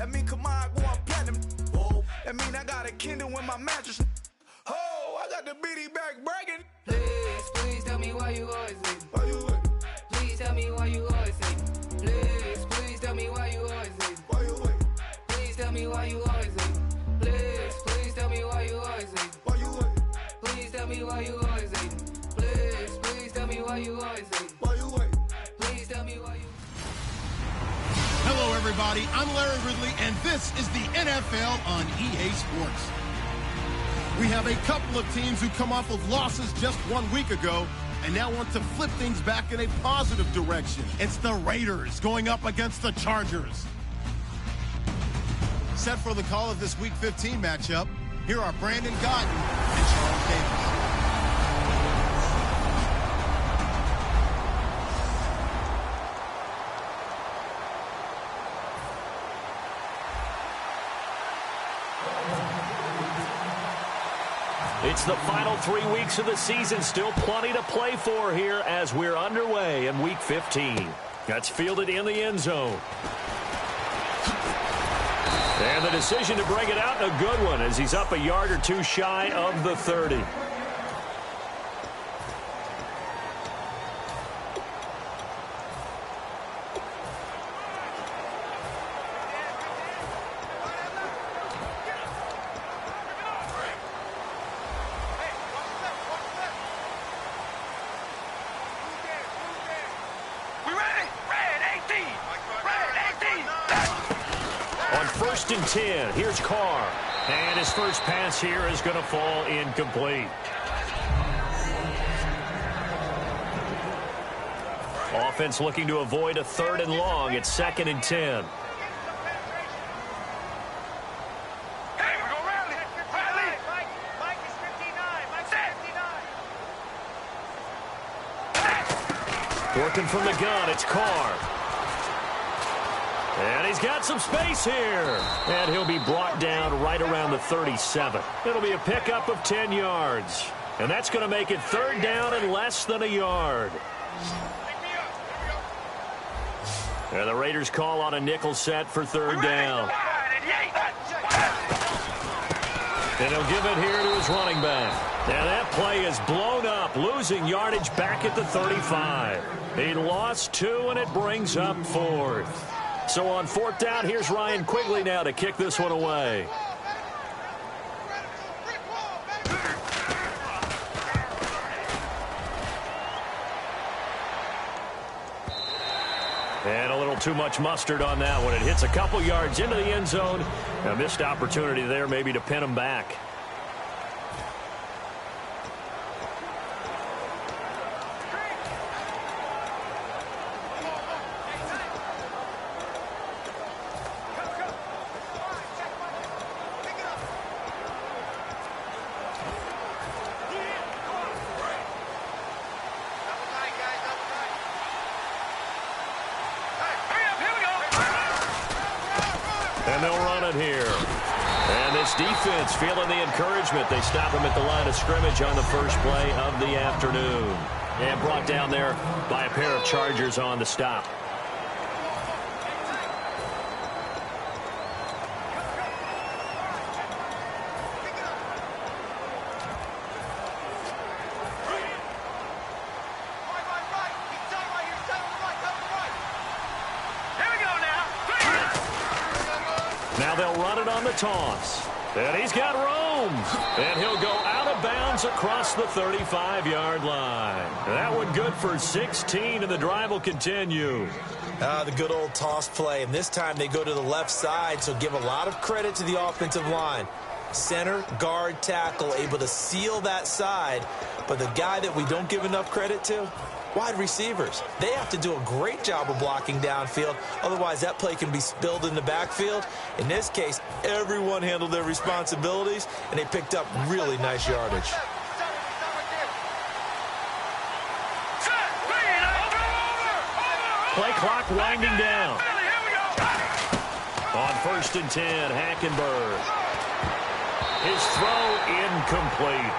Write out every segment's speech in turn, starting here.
That mean Kamar going platinum. Oh, that mean I got a Kindle in my mattress. Oh, I got the BD back bragging. Please, please tell me why you always leave. Why you waiting? Please tell me why you always leave. Please, please tell me why you always leave. Why you waiting? Please tell me why you always leave. Please, please tell me why you always leave. Why you waiting? Please tell me why you always leave. Please, please tell me why you always leave. Why you waiting? Please tell me why you. Hello, everybody. I'm Larry Ridley, and this is the NFL on EA Sports. We have a couple of teams who come off of losses just 1 week ago and now want to flip things back in a positive direction. It's the Raiders going up against the Chargers. Set for the call of this Week 15 matchup, here are Brandon Gaudin and Charles Davis. It's the final 3 weeks of the season. Still plenty to play for here as we're underway in Week 15. That's fielded in the end zone. And the decision to bring it out, a good one, as he's up a yard or two shy of the 30. On 1st and 10, here's Carr. And his first pass here is going to fall incomplete. Offense looking to avoid a 3rd and long. It's 2nd and 10. Working from the gun, it's Carr. And he's got some space here. And he'll be brought down right around the 37. It'll be a pickup of 10 yards. And that's going to make it 3rd down and less than a yard. And the Raiders call on a nickel set for 3rd down. And he'll give it here to his running back. And that play is blown up, losing yardage back at the 35. He lost 2, and it brings up 4th. So on 4th down, here's Ryan Quigley now to kick this one away. And a little too much mustard on that one. It hits a couple yards into the end zone. A missed opportunity there maybe to pin him back. And they'll run it here. And this defense feeling the encouragement. They stop him at the line of scrimmage on the first play of the afternoon. And brought down there by a pair of Chargers on the stop. Now they'll run it on the toss. And he's got room. And he'll go out of bounds across the 35-yard line. That one good for 16, and the drive will continue. The good old toss play. And this time they go to the left side, so give a lot of credit to the offensive line. Center, guard, tackle, able to seal that side. But the guy that we don't give enough credit to, wide receivers. They have to do a great job of blocking downfield. Otherwise, that play can be spilled in the backfield. In this case, everyone handled their responsibilities, and they picked up really nice yardage. Play clock winding down. On 1st and 10, Hackenberg. His throw incomplete.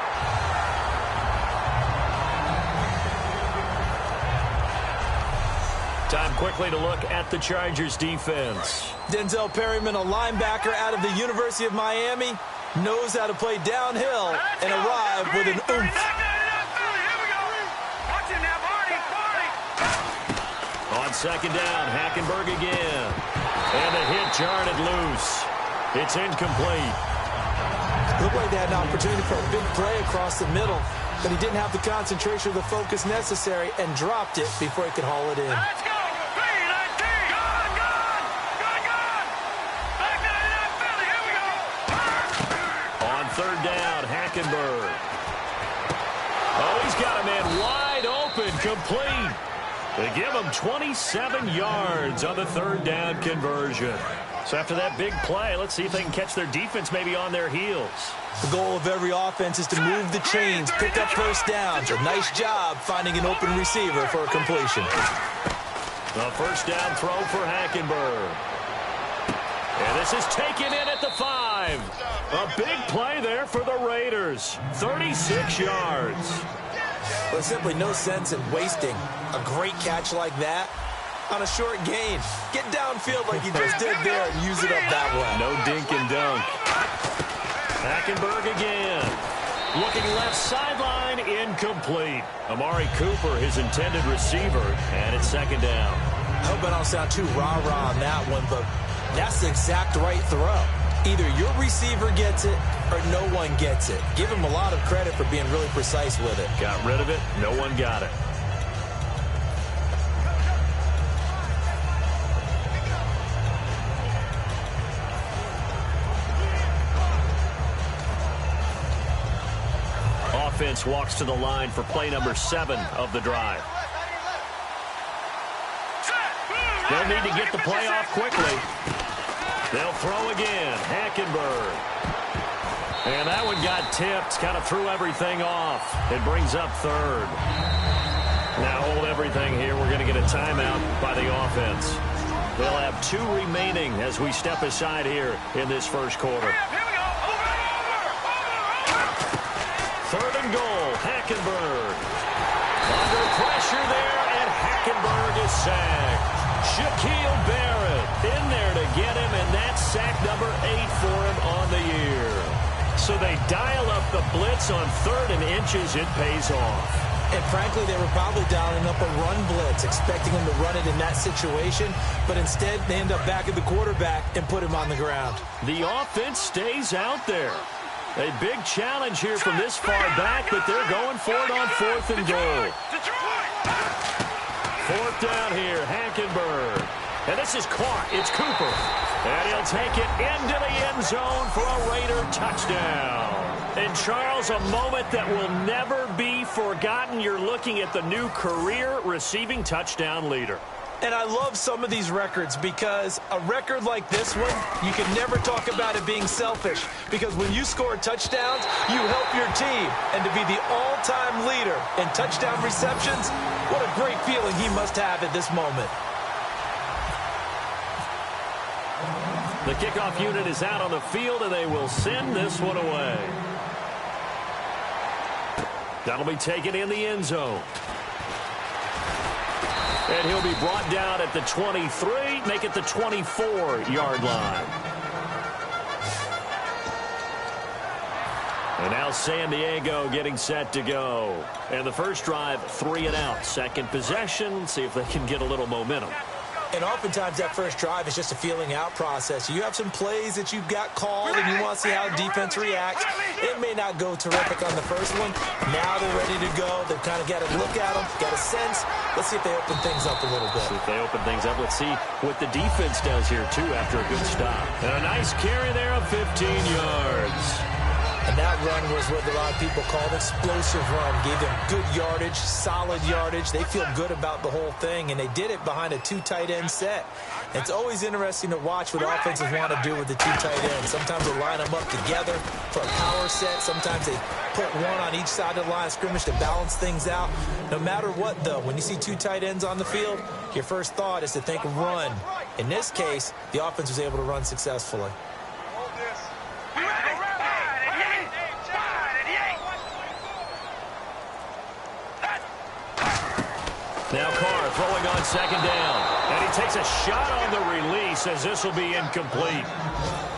Time quickly to look at the Chargers defense. Denzel Perryman, a linebacker out of the University of Miami, knows how to play downhill and arrive with an oomph. On second down, Hackenberg again. And the hit jarred loose. It's incomplete. Looked like they had an opportunity for a big play across the middle, but he didn't have the concentration or the focus necessary and dropped it before he could haul it in. Let's go. On third down, Hackenberg. Oh, he's got a man wide open, complete. They give him 27 yards on the third down conversion. So after that big play, let's see if they can catch their defense maybe on their heels. The goal of every offense is to move the chains, pick up first downs. A nice job finding an open receiver for a completion. The first down throw for Hackenberg. And this is taken in at the 5. A big play there for the Raiders. 36 yards. There's simply no sense in wasting a great catch like that on a short gain. Get downfield like you just did there and use it up that way. No dink and dunk. Hackenberg again. Looking left sideline, incomplete. Amari Cooper, his intended receiver, and it's second down. I hope I don't sound too rah-rah on that one, but that's the exact right throw. Either your receiver gets it or no one gets it. Give him a lot of credit for being really precise with it. Got rid of it. No one got it. Offense walks to the line for play number 7 of the drive. They'll need to get the play off quickly. They'll throw again. Hackenberg. And that one got tipped. Kind of threw everything off. It brings up third. Now hold everything here. We're going to get a timeout by the offense. They'll have 2 remaining as we step aside here in this first quarter. Third and goal. Hackenberg. Under pressure there, and Hackenberg is sacked. Shaquille Barrett in there to get him, and that's sack number 8 for him on the year. So they dial up the blitz on 3rd and inches. It pays off. And frankly, they were probably dialing up a run blitz, expecting him to run it in that situation, but instead they end up back at the quarterback and put him on the ground. The offense stays out there. A big challenge here from this far back, but they're going for it on 4th and goal. 4th down here, Hackenberg. And this is caught. It's Cooper. And he'll take it into the end zone for a Raider touchdown. And, Charles, a moment that will never be forgotten. You're looking at the new career receiving touchdown leader. And I love some of these records because a record like this one, you can never talk about it being selfish. Because when you score touchdowns, you help your team. And to be the all-time leader in touchdown receptions, what a great feeling he must have at this moment. The kickoff unit is out on the field, and they will send this one away. That'll be taken in the end zone. And he'll be brought down at the 23, make it the 24-yard line. And now San Diego getting set to go. And the first drive, 3 and out. Second possession, see if they can get a little momentum. And oftentimes that first drive is just a feeling out process. You have some plays that you've got called and you want to see how defense reacts. It may not go terrific on the first one. Now they're ready to go. They've kind of got to look at them, got a sense. Let's see if they open things up a little bit. See if they open things up. Let's see what the defense does here, too, after a good stop. And a nice carry there of 15 yards. And that run was what a lot of people call an explosive run. Gave them good yardage, solid yardage. They feel good about the whole thing, and they did it behind a 2 tight end set. It's always interesting to watch what offenses want to do with the 2 tight ends. Sometimes they line them up together for a power set. Sometimes they put one on each side of the line of scrimmage to balance things out. No matter what, though, when you see 2 tight ends on the field, your first thought is to think run. In this case, the offense was able to run successfully. Now Carr throwing on second down. And he takes a shot on the release as this will be incomplete.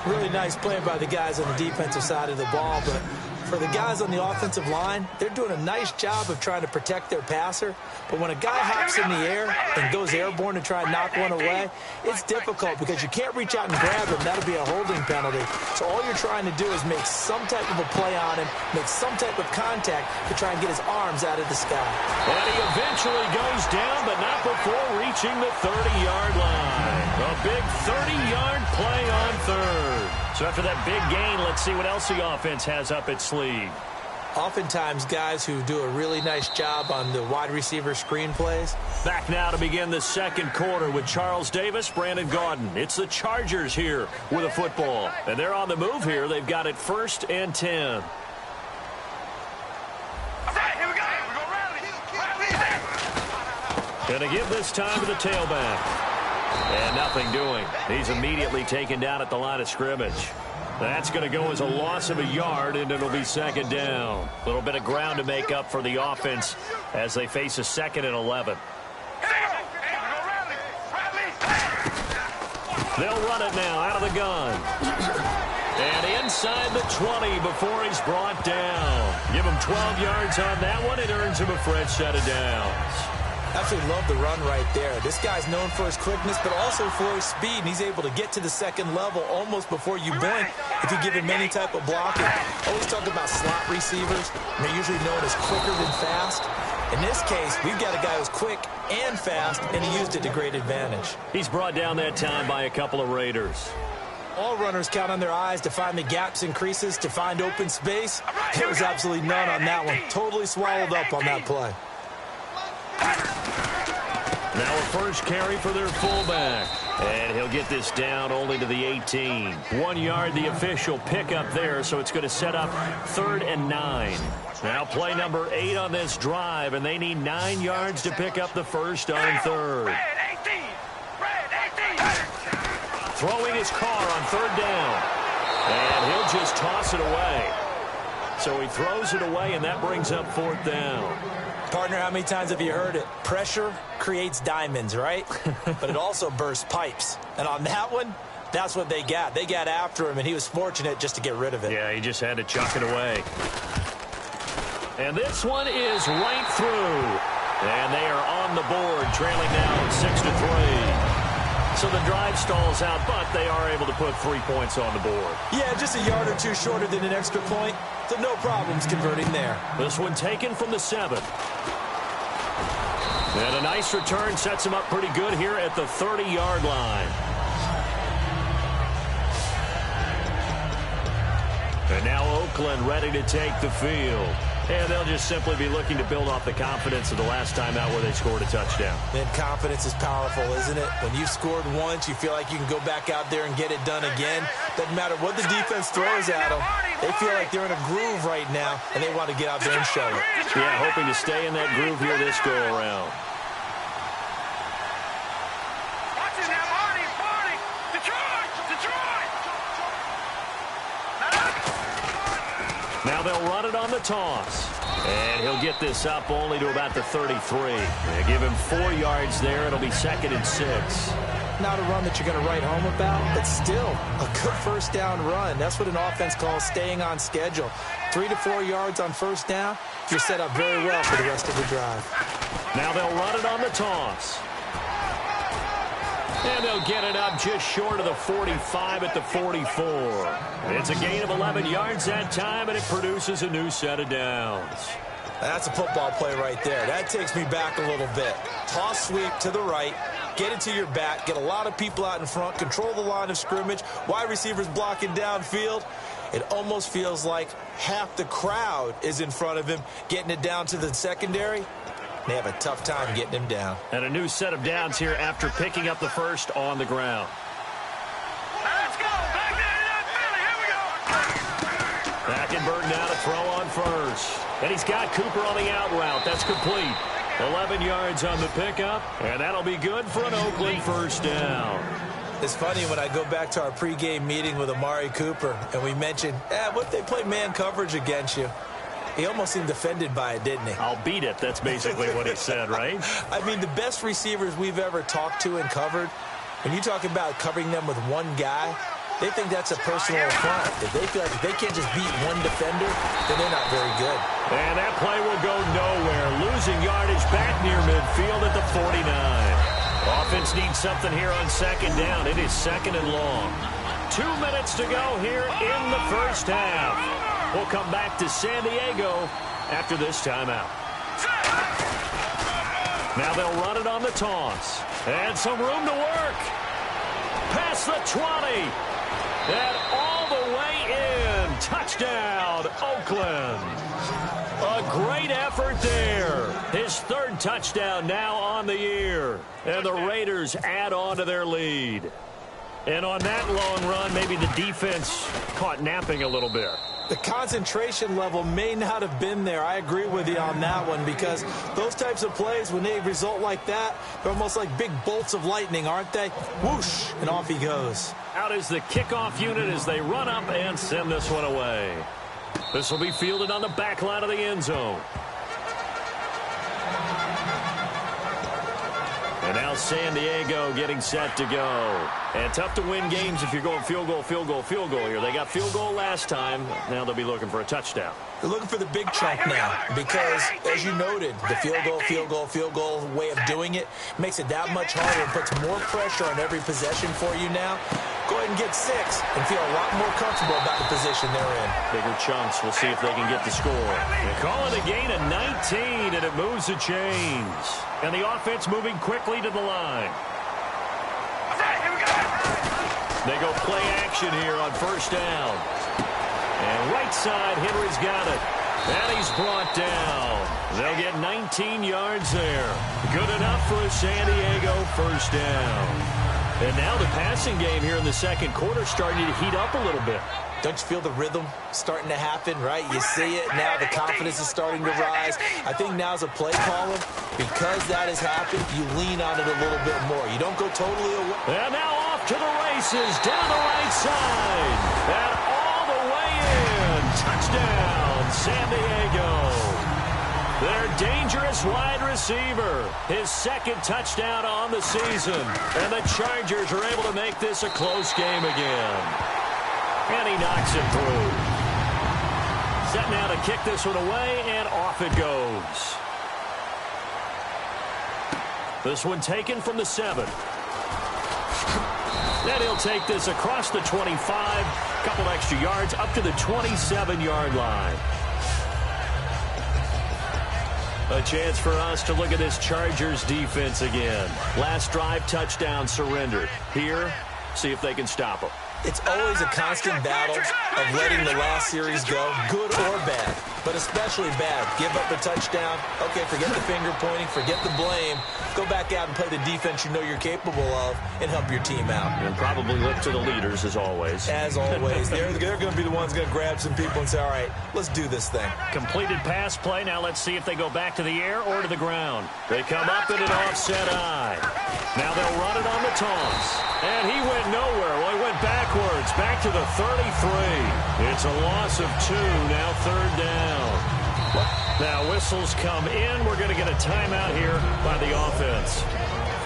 Really nice play by the guys on the defensive side of the ball, but for the guys on the offensive line, they're doing a nice job of trying to protect their passer. But when a guy hops in the air and goes airborne to try and knock one away, it's difficult because you can't reach out and grab him. That'll be a holding penalty. So all you're trying to do is make some type of a play on him, make some type of contact to try and get his arms out of the sky. And he eventually goes down, but not before reaching the 30-yard line. A big 30-yard play on third. So after that big gain, let's see what else the offense has up its sleeve. Oftentimes, guys who do a really nice job on the wide receiver screen plays. Back now to begin the second quarter with Charles Davis, Brandon Gaudin. It's the Chargers here with a football. And they're on the move here. They've got it 1st and 10. Gonna give this time to the tailback. And nothing doing. He's immediately taken down at the line of scrimmage. That's going to go as a loss of a yard, and it'll be second down. A little bit of ground to make up for the offense as they face a 2nd and 11. They'll run it now out of the gun. And inside the 20 before he's brought down. Give him 12 yards on that one. It earns him a fresh set of downs. Absolutely love the run right there. This guy's known for his quickness, but also for his speed, and he's able to get to the second level almost before you blink if you give him any type of blocking. Always talk about slot receivers. They're usually known as quicker than fast. In this case, we've got a guy who's quick and fast, and he used it to great advantage. He's brought down that time by a couple of Raiders. All runners count on their eyes to find the gaps and creases, to find open space. There was absolutely none on that one. Totally swallowed up on that play. Now a first carry for their fullback. And he'll get this down only to the 18. 1 yard, the official pickup there, so it's going to set up 3rd and 9. Now play number 8 on this drive, and they need 9 yards to pick up the first on 3rd. Throwing his car on 3rd down. And he'll just toss it away. So he throws it away, and that brings up 4th down. Partner, how many times have you heard it? Pressure creates diamonds, right? But it also bursts pipes. And on that one, that's what they got. They got after him, and he was fortunate just to get rid of it. Yeah, he just had to chuck it away. And this one is right through. And they are on the board, trailing now 6-3. So the drive stalls out, but they are able to put 3 points on the board. Yeah, just a yard or two shorter than an extra point. So no problems converting there. This one taken from the 7. And a nice return sets him up pretty good here at the 30-yard line. And now Oakland ready to take the field. And they'll just simply be looking to build off the confidence of the last time out where they scored a touchdown. And confidence is powerful, isn't it? When you've scored once, you feel like you can go back out there and get it done again. Doesn't matter what the defense throws at them. They feel like they're in a groove right now, and they want to get out there and show it. Yeah, hoping to stay in that groove here this go-around. Now they'll run it on the toss. And he'll get this up only to about the 33. They give him 4 yards there. It'll be 2nd and 6. Not a run that you're going to write home about, but still a good first down run. That's what an offense calls staying on schedule. 3 to 4 yards on first down. You're set up very well for the rest of the drive. Now they'll run it on the toss. And they'll get it up just short of the 45 at the 44. It's a gain of 11 yards that time, and it produces a new set of downs. That's a football play right there. That takes me back a little bit. Toss sweep to the right, get it to your back, get a lot of people out in front, control the line of scrimmage, wide receivers blocking downfield. It almost feels like half the crowd is in front of him, getting it down to the secondary. They have a tough time getting him down. And a new set of downs here after picking up the first on the ground. Let's go. Back there, Philly. Here we go. Back and Burton now to throw on first. And he's got Cooper on the out route. That's complete. 11 yards on the pickup. And that'll be good for an Oakland first down. It's funny when I go back to our pregame meeting with Amari Cooper and we mentioned, what if they play man coverage against you? He almost seemed offended by it, didn't he? I'll beat it. That's basically what he said, right? I mean, the best receivers we've ever talked to and covered, when you talk about covering them with one guy, they think that's a personal affront. If they feel like if they can't just beat one defender, then they're not very good. And that play will go nowhere. Losing yardage back near midfield at the 49. Offense needs something here on second down. It is second and long. 2 minutes to go here in the first half. We'll come back to San Diego after this timeout. Now they'll run it on the toss. And some room to work. Past the 20. And all the way in. Touchdown, Oakland. A great effort there. His third touchdown now on the year. And the Raiders add on to their lead. And on that long run, maybe the defense caught napping a little bit. The concentration level may not have been there. I agree with you on that one, because those types of plays, when they result like that, they're almost like big bolts of lightning, aren't they? Whoosh, and off he goes. Out is the kickoff unit as they run up and send this one away. This will be fielded on the back line of the end zone. And now San Diego getting set to go. And tough to win games if you're going field goal, field goal, field goal here. They got field goal last time. Now they'll be looking for a touchdown. They're looking for the big chunk now because, as you noted, the field goal way of doing it makes it that much harder and puts more pressure on every possession for you now. Go ahead and get 6 and feel a lot more comfortable about the position they're in. Bigger chunks. We'll see if they can get the score. They call it a gain of 19, and it moves the chains. And the offense moving quickly to the line. They go play action here on first down. And right side, Henry's got it. And he's brought down. They'll get 19 yards there. Good enough for a San Diego first down. And now the passing game here in the second quarter starting to heat up a little bit. Don't you feel the rhythm starting to happen, right? You see it. Now the confidence is starting to rise. I think now as a play caller, because that has happened, you lean on it a little bit more. You don't go totally away. And now off to the races down the right side. And all the way in. Touchdown, San Diego. Their dangerous wide receiver. His second touchdown on the season. And the Chargers are able to make this a close game again. And he knocks it through. Set now to kick this one away, and off it goes. This one taken from the 7. Then he'll take this across the 25. Couple extra yards up to the 27-yard line. A chance for us to look at this Chargers defense again. Last drive, touchdown surrendered. Here, see if they can stop them. It's always a constant battle of letting the last series go, good or bad, but especially bad. Give up a touchdown. Okay, forget the finger pointing, forget the blame. Go back out and play the defense you know you're capable of and help your team out. And probably look to the leaders, as always. As always. They're going to be the ones going to grab some people and say, all right, let's do this thing. Completed pass play. Now let's see if they go back to the air or to the ground. They come up in an offset eye. Now they'll run it on the toss. And he went nowhere. Well, he went backwards, back to the 33. It's a loss of 2, now third down. Now whistles come in. We're going to get a timeout here by the offense.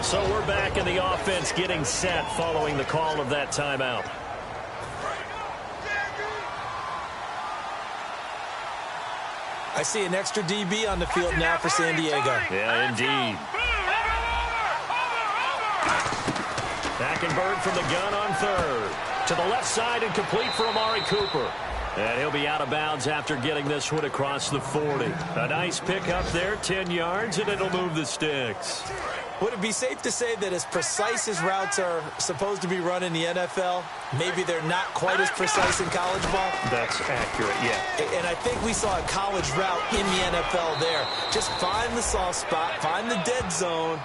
So we're back in the offense getting set following the call of that timeout. I see an extra DB on the field now for San Diego. Yeah, indeed. Hackenberg from the gun on third. To the left side and complete for Amari Cooper. And he'll be out of bounds after getting this one across the 40. A nice pickup there, 10 yards, and it'll move the sticks. Would it be safe to say that as precise as routes are supposed to be run in the NFL, maybe they're not quite as precise in college ball? That's accurate, yeah. And I think we saw a college route in the NFL there. Just find the soft spot, find the dead zone,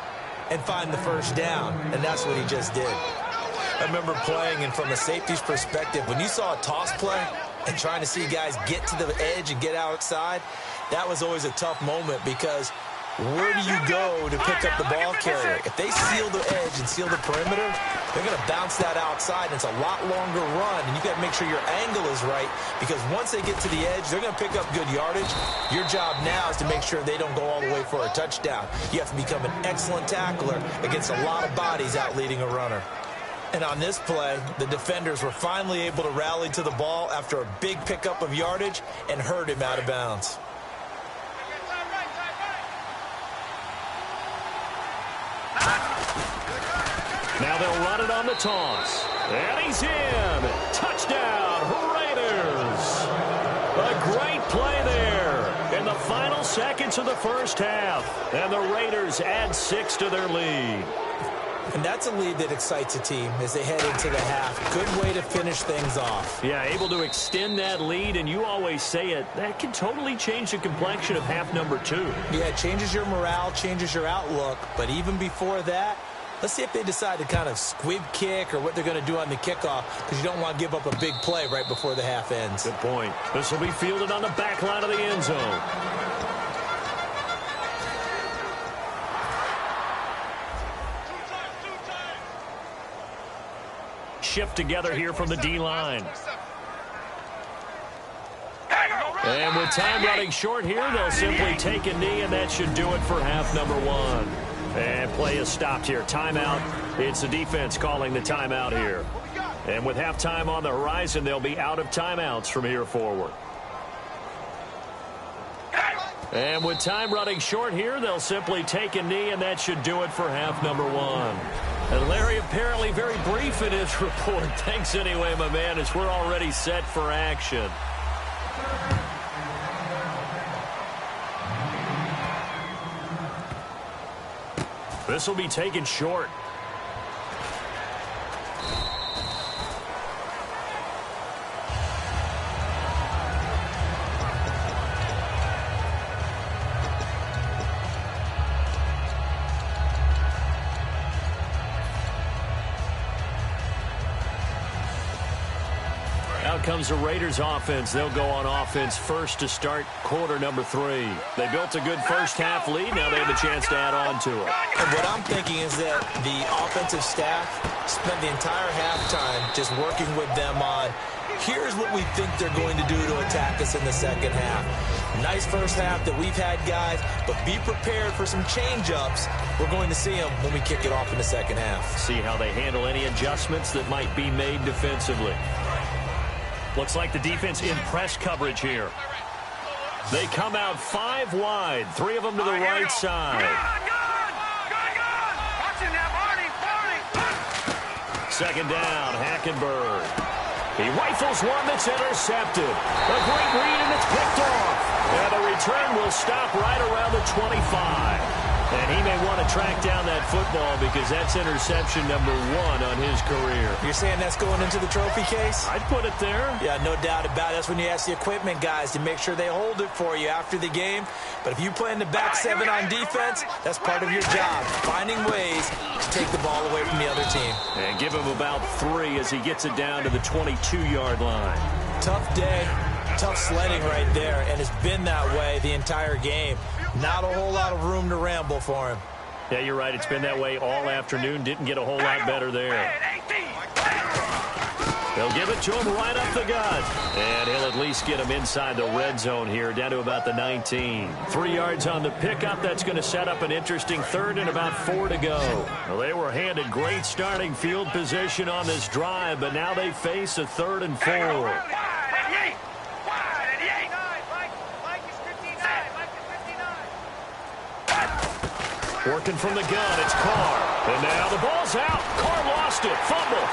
and find the first down. And that's what he just did. I remember playing, and from a safety's perspective, when you saw a toss play and trying to see guys get to the edge and get outside, that was always a tough moment because where do you go to pick up the ball carrier? If they seal the edge and seal the perimeter, they're going to bounce that outside, and it's a lot longer run, and you've got to make sure your angle is right, because once they get to the edge, they're going to pick up good yardage. Your job now is to make sure they don't go all the way for a touchdown. You have to become an excellent tackler against a lot of bodies out leading a runner. And on this play, the defenders were finally able to rally to the ball after a big pickup of yardage and hurt him out of bounds. Now they'll run it on the toss. And he's in. Touchdown, Raiders. A great play there in the final seconds of the first half. And the Raiders add 6 to their lead. And that's a lead that excites a team as they head into the half. Good way to finish things off. Yeah, able to extend that lead, and you always say it, that can totally change the complexion of half number 2. Yeah, it changes your morale, changes your outlook. But even before that, let's see if they decide to kind of squib kick or what they're going to do on the kickoff, because you don't want to give up a big play right before the half ends. Good point. This will be fielded on the back line of the end zone. Shift together here from the D-line. And with time running short here, they'll simply take a knee, and that should do it for half number 1. And play is stopped here. Timeout. It's the defense calling the timeout here. And with halftime on the horizon, they'll be out of timeouts from here forward. And with time running short here, they'll simply take a knee, and that should do it for half number 1. And Larry apparently very brief in his report. Thanks anyway, my man, as we're already set for action. This will be taken short. Out comes the Raiders offense. They'll go on offense first to start quarter number 3. They built a good first half lead. Now they have a chance to add on to it. And what I'm thinking is that the offensive staff spent the entire halftime just working with them on, here's what we think they're going to do to attack us in the second half. Nice first half that we've had, guys, but be prepared for some change-ups. We're going to see them when we kick it off in the second half. See how they handle any adjustments that might be made defensively. Looks like the defense in press coverage here. They come out 5 wide, 3 of them to the right side. Second down, Hackenberg. He rifles one that's intercepted. A great read, and it's picked off. And the return will stop right around the 25. And he may want to track down that football because that's interception number 1 on his career. You're saying that's going into the trophy case? I'd put it there. Yeah, no doubt about it. That's when you ask the equipment guys to make sure they hold it for you after the game. But if you play in the back 7 on defense, that's part of your job, finding ways to take the ball away from the other team. And give him about 3 as he gets it down to the 22-yard line. Tough day, tough sledding right there, and it's been that way the entire game. Not a whole lot of room to ramble for him. Yeah, you're right. It's been that way all afternoon. Didn't get a whole lot better there. They'll give it to him right up the gut. And he'll at least get him inside the red zone here, down to about the 19. 3 yards on the pickup. That's going to set up an interesting third and about 4 to go. Well, they were handed great starting field position on this drive, but now they face a 3rd and 4. Working from the gun, it's Carr. And now the ball's out. Carr lost it. Fumble.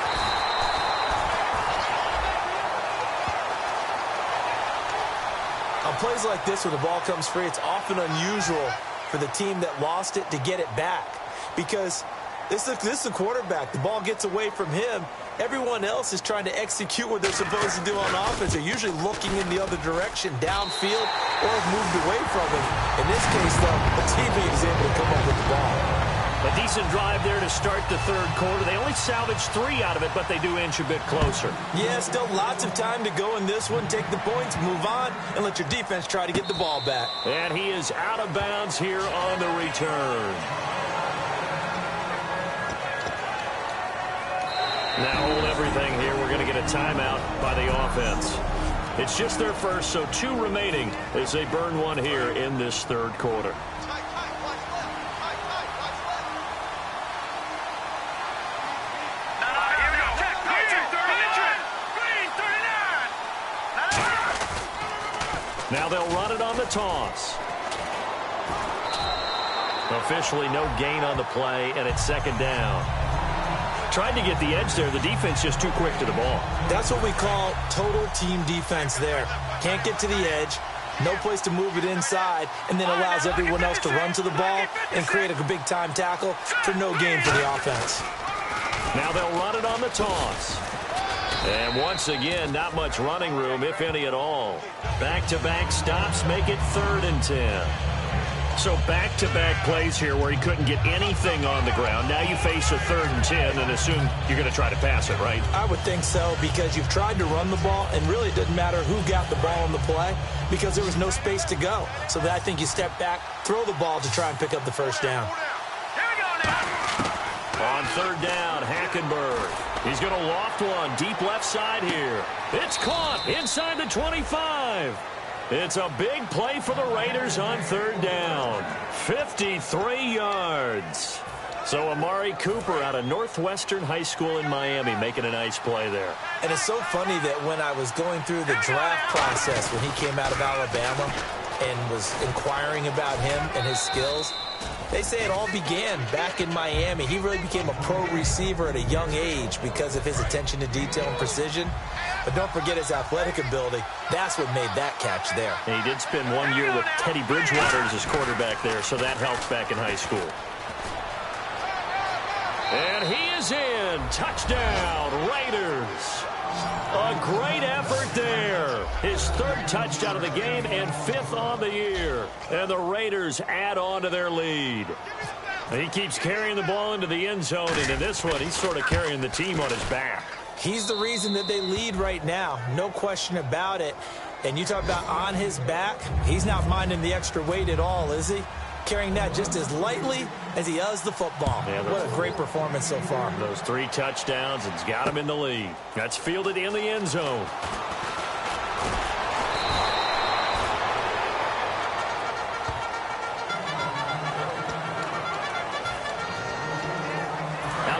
On plays like this where the ball comes free, it's often unusual for the team that lost it to get it back. Because this is the quarterback. The ball gets away from him. Everyone else is trying to execute what they're supposed to do on offense. They're usually looking in the other direction, downfield, or have moved away from him. In this case, though, the teammate is able to come up with the ball. A decent drive there to start the third quarter. They only salvaged 3 out of it, but they do inch a bit closer. Yeah, still lots of time to go in this one. Take the points, move on, and let your defense try to get the ball back. And he is out of bounds here on the return. Now hold everything here. We're going to get a timeout by the offense. It's just their first, so 2 remaining as they burn one here in this third quarter. Now they'll run it on the toss. Officially no gain on the play, and it's second down. Tried to get the edge there. The defense just too quick to the ball. That's what we call total team defense there. Can't get to the edge, no place to move it inside, and then allows everyone else to run to the ball and create a big-time tackle for no gain for the offense. Now they'll run it on the toss. And once again, not much running room, if any at all. Back-to-back stops make it 3rd and 10. So back-to-back plays here where he couldn't get anything on the ground. Now you face a 3rd and 10 and assume you're going to try to pass it, right? I would think so, because you've tried to run the ball, and really it didn't matter who got the ball on the play because there was no space to go. So I think you step back, throw the ball to try and pick up the first down. On 3rd down, Hackenberg. He's going to loft one deep left side here. It's caught inside the 25. It's a big play for the Raiders on 3rd down. 53 yards. So Amari Cooper out of Northwestern High School in Miami making a nice play there. And it's so funny that when I was going through the draft process when he came out of Alabama and was inquiring about him and his skills, they say it all began back in Miami. He really became a pro receiver at a young age because of his attention to detail and precision. But don't forget his athletic ability. That's what made that catch there. And he did spend 1 year with Teddy Bridgewater as his quarterback there, so that helped back in high school. And he is in. Touchdown, Raiders. A great effort there. His 3rd touchdown of the game and 5th on the year. And the Raiders add on to their lead. He keeps carrying the ball into the end zone, and in this one, he's sort of carrying the team on his back. He's the reason that they lead right now. No question about it. And you talk about on his back, he's not minding the extra weight at all, is he? Carrying that just as lightly as he does the football. Yeah, what a great performance so far. Those 3 touchdowns, it's got him in the lead. That's fielded in the end zone.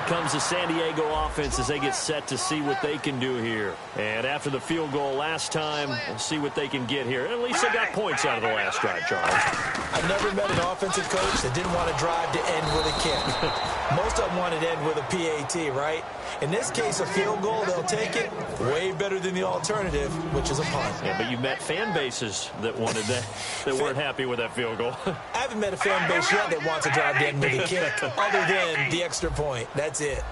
Comes the San Diego offense as they get set to see what they can do here. And after the field goal last time, we'll see what they can get here. At least they got points out of the last drive, Charles. I've never met an offensive coach that didn't want to drive to end with a kick. Most of them wanted to end with a PAT, right? In this case, a field goal, they'll take it. Way better than the alternative, which is a punt. Yeah, but you've met fan bases that wanted that, that weren't happy with that field goal. I haven't met a fan base yet that wants to drive to end with a kick, other than the extra point. That's it.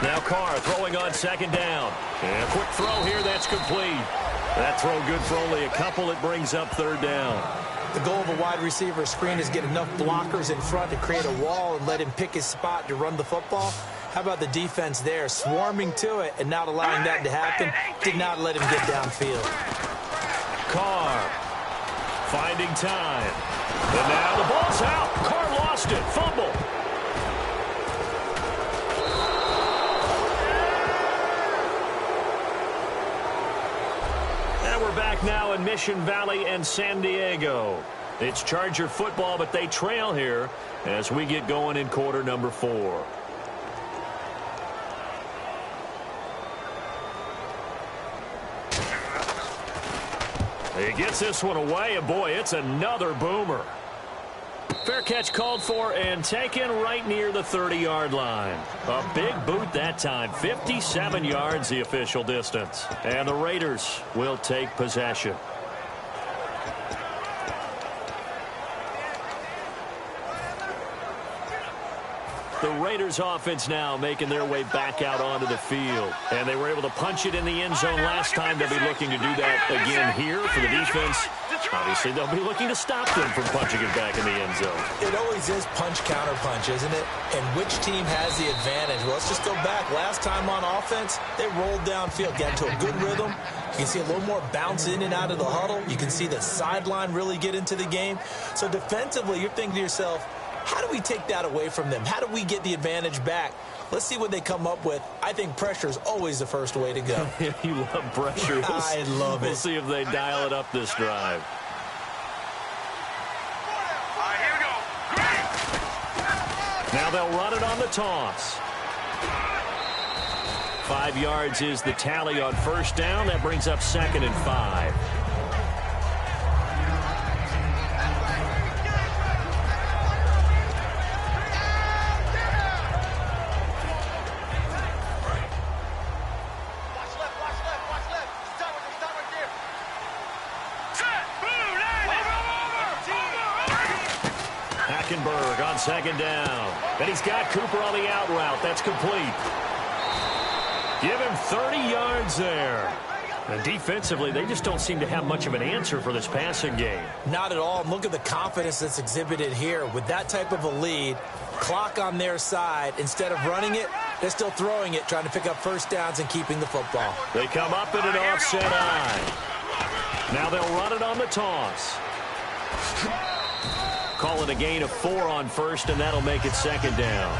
Now Carr throwing on 2nd down. And a quick throw here, that's complete. That throw good for only a couple. It brings up 3rd down. The goal of a wide receiver screen is get enough blockers in front to create a wall and let him pick his spot to run the football. How about the defense there, swarming to it and not allowing that to happen? Did not let him get downfield. Carr finding time. And now the ball's out. Carr lost it. Fumble. We're back now in Mission Valley and San Diego. It's Charger football, but they trail here as we get going in quarter number 4. He gets this one away, and boy, it's another boomer. Fair catch called for and taken right near the 30-yard line. A big boot that time. 57 yards the official distance. And the Raiders will take possession. The Raiders offense now making their way back out onto the field. And they were able to punch it in the end zone last time. They'll be looking to do that again here for the defense. Obviously, they'll be looking to stop them from punching it back in the end zone. It always is punch-counter-punch, isn't it? And which team has the advantage? Well, let's just go back. Last time on offense, they rolled downfield, got into a good rhythm. You can see a little more bounce in and out of the huddle. You can see the sideline really get into the game. So defensively, you're thinking to yourself, how do we take that away from them? How do we get the advantage back? Let's see what they come up with. I think pressure is always the first way to go. You love pressure. I love it. We'll see if they dial it up this drive. Now they'll run it on the toss. 5 yards is the tally on first down. That brings up 2nd and 5. On 2nd down. And he's got Cooper on the out route. That's complete. Give him 30 yards there. And defensively, they just don't seem to have much of an answer for this passing game. Not at all. And look at the confidence that's exhibited here. With that type of a lead, clock on their side, instead of running it, they're still throwing it, trying to pick up first downs and keeping the football. They come up in an offset eye. Now they'll run it on the toss. Call it a gain of 4 on first, and that'll make it 2nd down.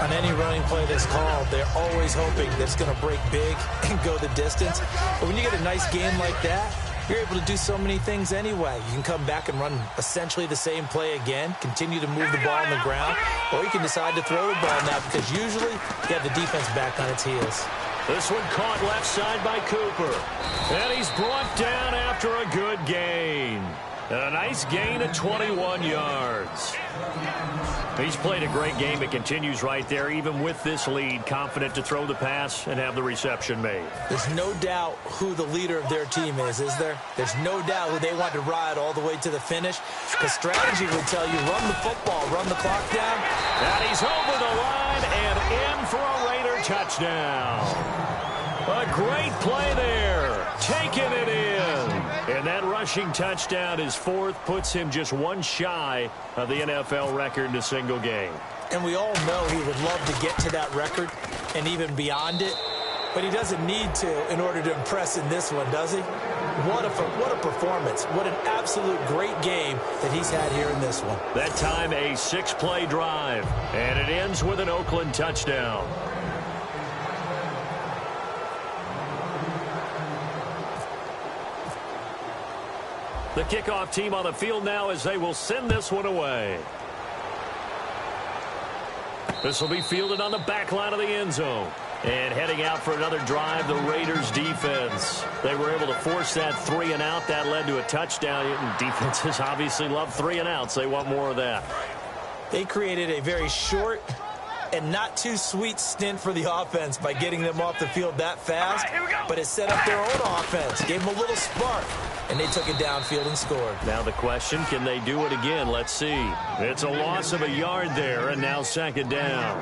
On any running play that's called, they're always hoping that it's going to break big and go the distance. But when you get a nice game like that, you're able to do so many things anyway. You can come back and run essentially the same play again, continue to move the ball on the ground, or you can decide to throw the ball now because usually you have the defense back on its heels. This one caught left side by Cooper. And he's brought down after a good gain. A nice gain of 21 yards. He's played a great game. It continues right there, even with this lead, confident to throw the pass and have the reception made. There's no doubt who the leader of their team is there? There's no doubt who they want to ride all the way to the finish. Because strategy would tell you, run the football, run the clock down. And he's over the line and in for a Raider touchdown. A great play there, taking it in. And that rushing touchdown, his 4th, puts him just 1 shy of the NFL record in a single game. And we all know he would love to get to that record and even beyond it. But he doesn't need to in order to impress in this one, does he? What a performance. What an absolute great game that he's had here in this one. That time a 6-play drive. And it ends with an Oakland touchdown. The kickoff team on the field now as they will send this one away. This will be fielded on the back line of the end zone. And heading out for another drive, the Raiders defense. They were able to force that 3 and out. That led to a touchdown. And defenses obviously love 3 and outs. They want more of that. They created a very short and not too sweet stint for the offense by getting them off the field that fast. But it set up their own offense, gave them a little spark. And they took it downfield and scored. Now the question, can they do it again? Let's see. It's a loss of a yard there, and now 2nd down.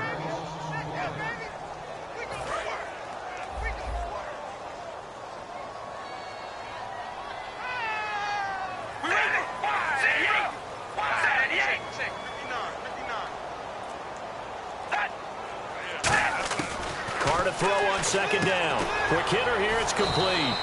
Carr to throw on 2nd down. Quick hitter here, it's complete.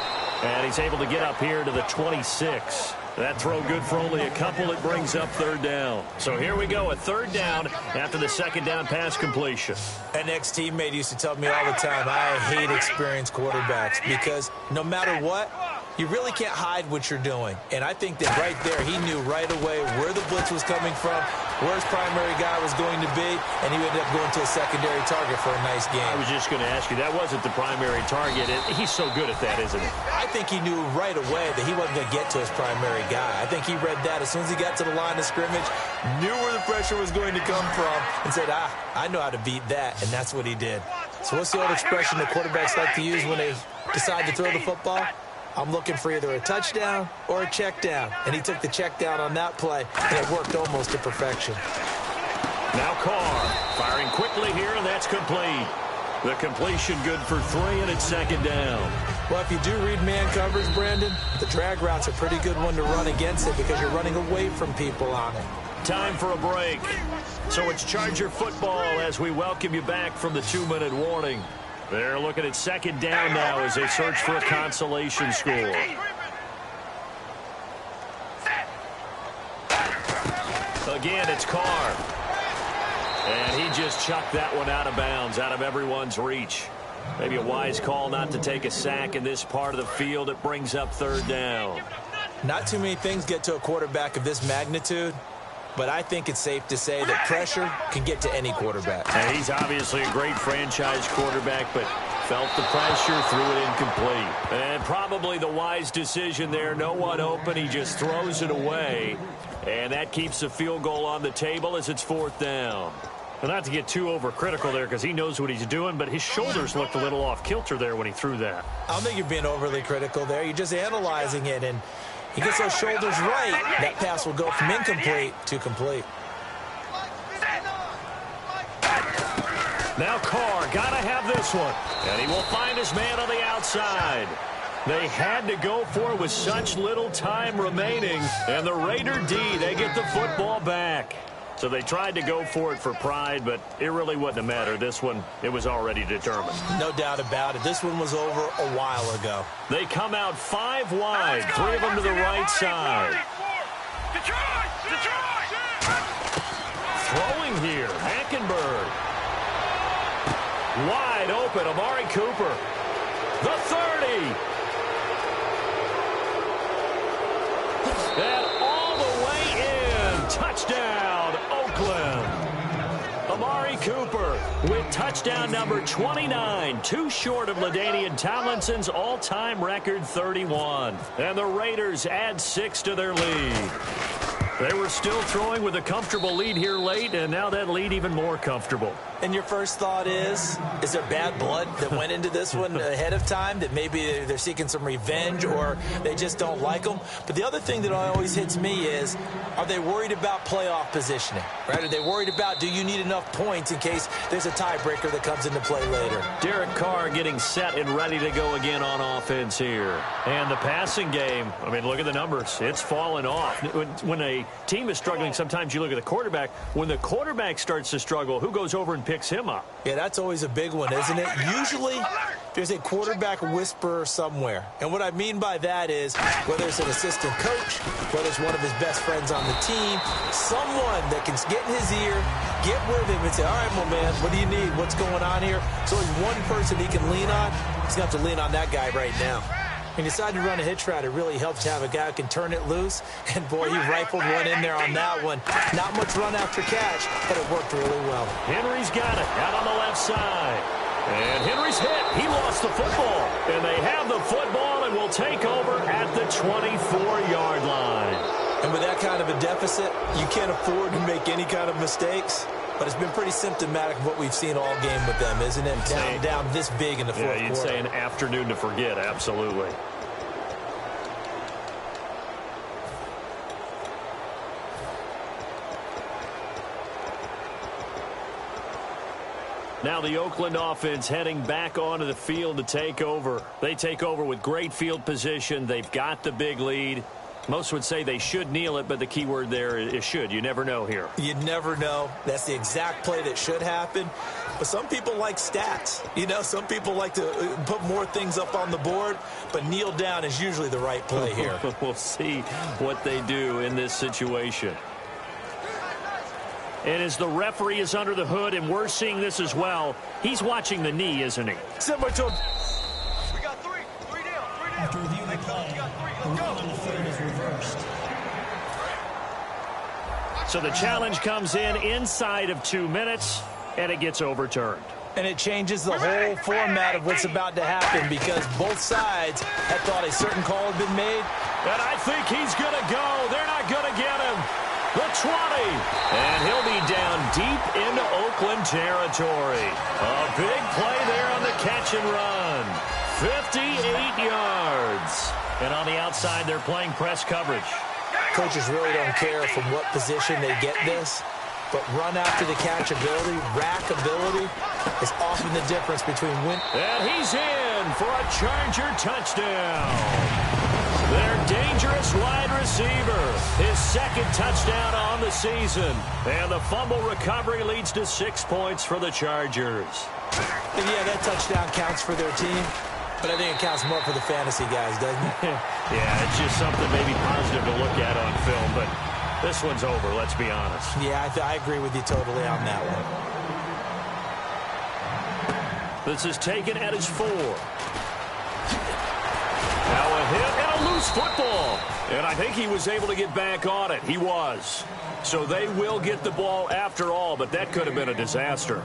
And he's able to get up here to the 26. That throw good for only a couple. It brings up 3rd down. So here we go, a 3rd down after the 2nd down pass completion. An ex-teammate used to tell me all the time, I hate experienced quarterbacks because no matter what, you really can't hide what you're doing. And I think that right there, he knew right away where the blitz was coming from, where his primary guy was going to be, and he ended up going to a secondary target for a nice game. I was just going to ask you, that wasn't the primary target. He's so good at that, isn't he? I think he knew right away that he wasn't going to get to his primary guy. I think he read that as soon as he got to the line of scrimmage, knew where the pressure was going to come from, and said, I know how to beat that, and that's what he did. So what's the old expression that quarterbacks like to use when they decide to throw the football? I'm looking for either a touchdown or a check down. And he took the check down on that play, and it worked almost to perfection. Now Carr firing quickly here, and that's complete. The completion good for 3, and it's 2nd down. Well, if you do read man coverage, Brandon, the drag route's a pretty good one to run against it because you're running away from people on it. Time for a break. So it's Charger football as we welcome you back from the 2-minute warning. They're looking at second down now as they search for a consolation score. Again, it's Carr. And he just chucked that one out of bounds, out of everyone's reach. Maybe a wise call not to take a sack in this part of the field. It brings up third down. Not too many things get to a quarterback of this magnitude, but I think it's safe to say that pressure can get to any quarterback. And he's obviously a great franchise quarterback, but felt the pressure, threw it incomplete. And probably the wise decision there. No one open. He just throws it away. And that keeps the field goal on the table as it's fourth down. Well, not to get too overcritical there because he knows what he's doing, but his shoulders looked a little off kilter there when he threw that. I don't think you're being overly critical there. You're just analyzing it, and he gets those shoulders right. That pass will go from incomplete to complete. Now Carr, got to have this one. And he will find his man on the outside. They had to go for it with such little time remaining. And the Raider D, they get the football back. So they tried to go for it for pride, but it really wouldn't have mattered. This one, it was already determined. No doubt about it. This one was over a while ago. They come out 5 wide, 3 of them to the right side. Throwing here, Hackenberg. Wide open, Amari Cooper. The 30. And all the way in. Touchdown, Oakland. Amari Cooper with touchdown number 29, too short of LaDainian Tomlinson's all-time record 31. And the Raiders add 6 to their lead. They were still throwing with a comfortable lead here late, and now that lead even more comfortable. And your first thought is there bad blood that went into this one ahead of time, that maybe they're seeking some revenge or they just don't like them? But the other thing that always hits me is, are they worried about playoff positioning? Right? Are they worried about, do you need enough points in case there's a tiebreaker that comes into play later? Derek Carr getting set and ready to go again on offense here. And the passing game, I mean, look at the numbers. It's fallen off. When a team is struggling, sometimes you look at the quarterback. When the quarterback starts to struggle, who goes over and picks him up? Yeah, that's always a big one, isn't it? Usually, there's a quarterback whisperer somewhere. And what I mean by that is, whether it's an assistant coach, whether it's one of his best friends on the team, someone that can get in his ear, get with him and say, all right, my man, what do you need? What's going on here? So only one person he can lean on. He's going to have to lean on that guy right now. When you decide to run a hitch route, it really helps to have a guy who can turn it loose. And, boy, he rifled one in there on that one. Not much run after catch, but it worked really well. Henry's got it out on the left side. And Henry's hit. He lost the football. And they have the football and will take over at the 24-yard line. And with that kind of a deficit, you can't afford to make any kind of mistakes. But it's been pretty symptomatic of what we've seen all game with them, isn't it? Down this big in the fourth quarter. Yeah, you'd say an afternoon to forget, absolutely. Now the Oakland offense heading back onto the field to take over. They take over with great field position. They've got the big lead. Most would say they should kneel it, but the key word there is should. You never know here. You never know. That's the exact play that should happen. But some people like stats. You know, some people like to put more things up on the board, but kneel down is usually the right play here. We'll see what they do in this situation. And as the referee is under the hood, and we're seeing this as well, he's watching the knee, isn't he? Similar to him. We got three down. After reviewing the play, the rule on the field is reversed. So the challenge comes in inside of 2 minutes, and it gets overturned. And it changes the whole format of what's about to happen because both sides had thought a certain call had been made. And I think he's going to go. They're not going to get him. The 20. And he'll be down deep into Oakland territory. A big play there on the catch and run. 58 yards. And on the outside, they're playing press coverage. Coaches really don't care from what position they get this, but run after the catch ability, rack ability is often the difference between win. And he's in. run for a Charger touchdown. Their dangerous wide receiver, his second touchdown on the season. And the fumble recovery leads to 6 points for the Chargers. And yeah, that touchdown counts for their team, but I think it counts more for the fantasy guys, doesn't it? Yeah, it's just something maybe positive to look at on film, but this one's over, let's be honest. Yeah, I agree with you totally on that one. This is taken at his 4. Now a hit and a loose football. And I think he was able to get back on it. He was. So they will get the ball after all, but that could have been a disaster.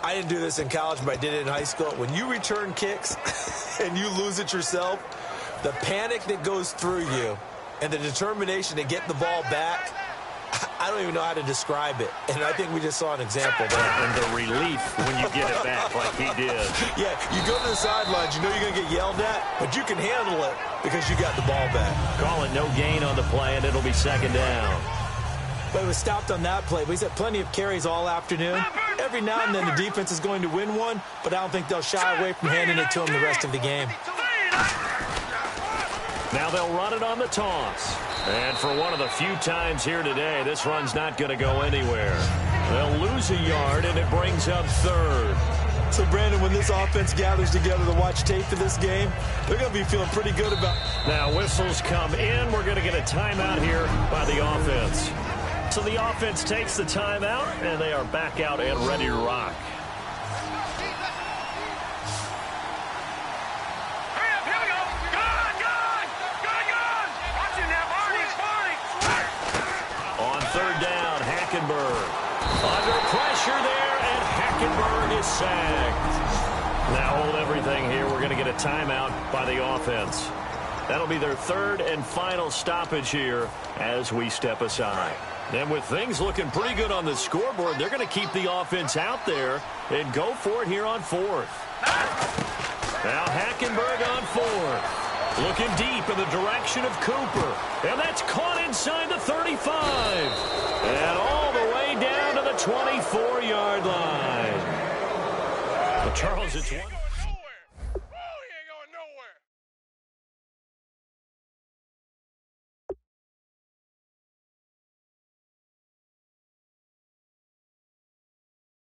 I didn't do this in college, but I did it in high school. When you return kicks and you lose it yourself, the panic that goes through you and the determination to get the ball back, I don't even know how to describe it. And I think we just saw an example there. And the relief when you get it back like he did. Yeah, you go to the sidelines, you know you're going to get yelled at, but you can handle it because you got the ball back. Call it no gain on the play, and it'll be second down. But it was stopped on that play. But he's had plenty of carries all afternoon. Every now and then the defense is going to win one, but I don't think they'll shy away from handing it to him the rest of the game. Now they'll run it on the toss. And for one of the few times here today, this run's not going to go anywhere. They'll lose a yard, and it brings up third. So, Brandon, when this offense gathers together to watch tape for this game, they're going to be feeling pretty good about it. Now whistles come in. We're going to get a timeout here by the offense. So the offense takes the timeout, and they are back out and ready to rock. On third down, Hackenberg. Under pressure there, and Hackenberg is sacked. Now hold everything here. We're going to get a timeout by the offense. That'll be their third and final stoppage here as we step aside. And with things looking pretty good on the scoreboard, they're going to keep the offense out there and go for it here on fourth. Now Hackenberg on fourth. Looking deep in the direction of Cooper. And that's caught inside the 35. And all the way down to the 24-yard line. But Charles, it's one.